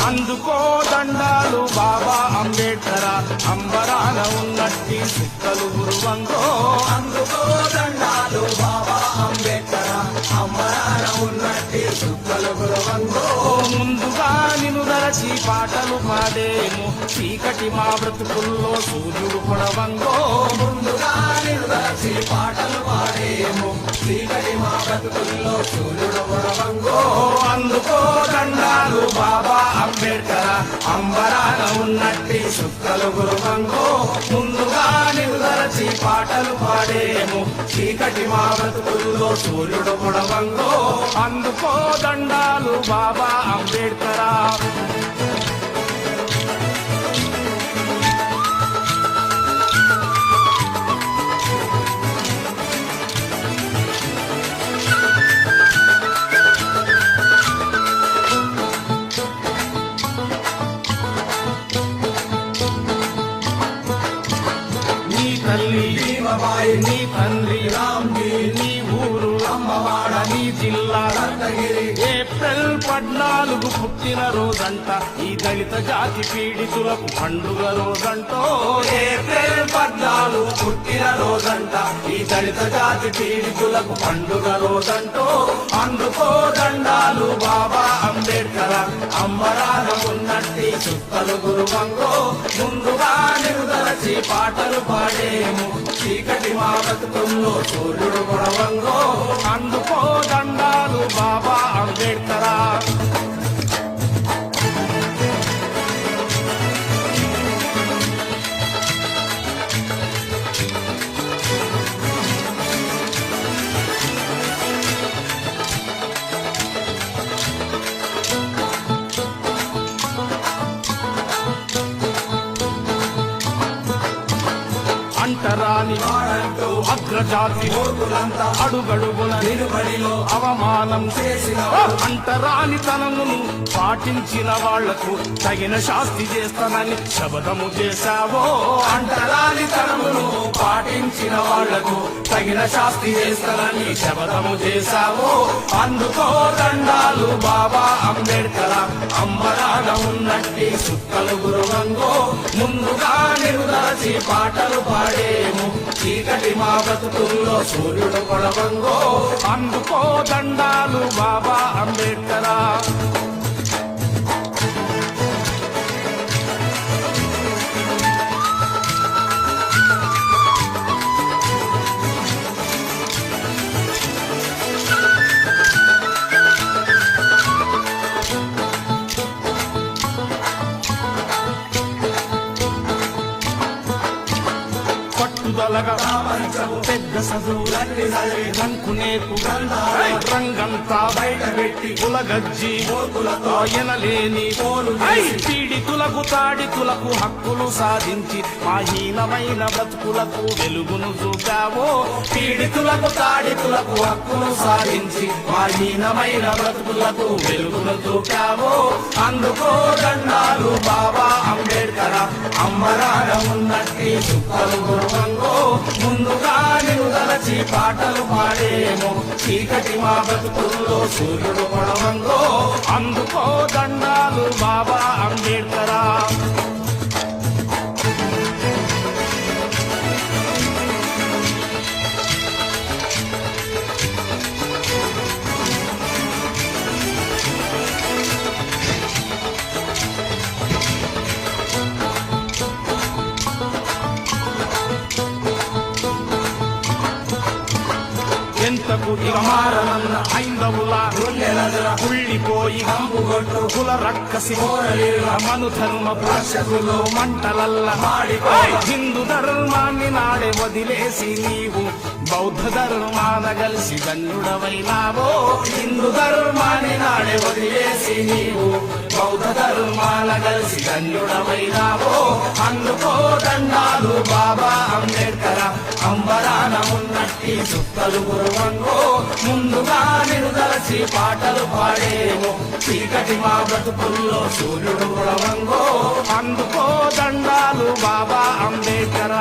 అందుకో దండాలు బాబా అంబేడ్కర అంబరాన ఉన్నట్టి సుక్కలు గురువంగో అందుకో దండాలు బాబా అంబేడ్కర అంబరాన ఉన్నట్టి సుక్కలు గురువంగో ముందుగా నిన్ను దరచి పాటలు పాడేము చీకటి మా బ్రతుకుల్లో సూర్యుడు పొడవంగో ముందుగా నిన్ను దరచి పాటలు పాడేము చీకటి మా బ్రతుకుల్లో సూర్యుడు పొడవంగో అందుకో దండాలు బాబా అంబేడ్కర అంబరాన ఉన్నట్టి సుక్కలు గురువంగో ముందుగా నిన్ను దరచి పాటలు పాడేము చీకటి మా బ్రతుకుల్లో సూర్యుడు పొడవంగో అందుకో దండాలు బాబా అంబేడ్కర తల్లి భీమబాయి నీ తండ్రి రామ్జీ నీ ఊరు అమ్మవాడ నీ జిల్లా రత్నగిరి ఏప్రిల్ 14 పుట్టిన రోజంట ఈ దళిత జాతి పీడితులకు పండుగ రోజంటో ఏప్రిల్ 14 పుట్టిన రోజంట ఈ దళిత జాతి పీడితులకు పండుగ రోజంటో అందుకో దండాలు బాబా అంబేడ్కర అంబరాన ఉన్నట్టి చుక్కలు గురువంగో ముందుగా నిరుదలచి పాటలు పాడేము చీకటి మా బతుకుల్లో సూర్యుడు గొడవంగో అందుకో దండాలు బాబా అంబేడ్కర అంటరాని వాడంటూ అగ్రజాతి మూర్ఖులంతా అడుగడుగున నిలుబడిలో అవమానం చేసిన అంటరాని తనమును పాటించిన వాళ్లకు తగిన శాస్తి చేస్తానని శపథము చేశావో అంటరాని తనమును పాటించిన వాళ్లకు తగిన శాస్తి చేస్తానని శపథము చేశావో అందుకో దండాలు బాబా అంబేడ్కర అంబరాన ఉన్నట్టి సుక్కలు గురువంగో ముందుగా నిరుదలచి పాటలు పాడేము చీకటి మా బతుకుల్లో సూర్యుడు పొడవంగో అందుకో దండాలు బాబా అంబేడ్కర పట్టుదలగా ప్రపంచము పెద్ద చదువులన్నీ చదివి రంకునేకు గ్రంథాలు రంగంతా బయట పెట్టి కులగజ్జి మూర్ఖులతో ఎనలేని పోలు చేసి పీడితులకు తాడితులకు హక్కులు సాధించి మా హీనమైన బ్రతుకులకు వెలుగును చూపావో పీడితులకు తాడితులకు హక్కును సాధించి మా హీనమైన బ్రతుకులకు వెలుగును చూపావో అందుకో దండాలు బాబా అంబేడ్కర అంబరాన ఉన్నట్టి చుక్కలు గురువంగో ముందుగా నిరుదలచి పాటలు పాడేమో చీకటి మా బతుకుల్లో సూర్యుడు పొడవంగో అందుకో దండాలు బాబా అంబేడ్కర ఎంతకు ఇక మారనన్న ఐందవుల కుళ్ళిపోయి కంపుగొట్టు కుల రక్కసి కోరలీల మను ధర్మ రక్షకులు మంటలల్ల మాడిపోయి హిందూ ధర్మాన్ని నాడే వదిలేసి నీవు బౌద్ధ ధర్మాన కలిసి దండుడవైనావో హిందూ ధర్మాన్ని నాడే వదిలేసి నీవు బౌద్ధ ధర్మాన కలిసి దండుడవైనావో అందుకో దండాలు బాబా అంబేడ్కర అంబరాన ఉన్నట్టి చుక్కలు గురువంగో ముందుగా నిరుదలచి పాటలు పాడేమో చీకటి మా బ్రతుకుల్లో సూర్యుడు పొడవంగో అందుకో దండాలు బాబా అంబేడ్కర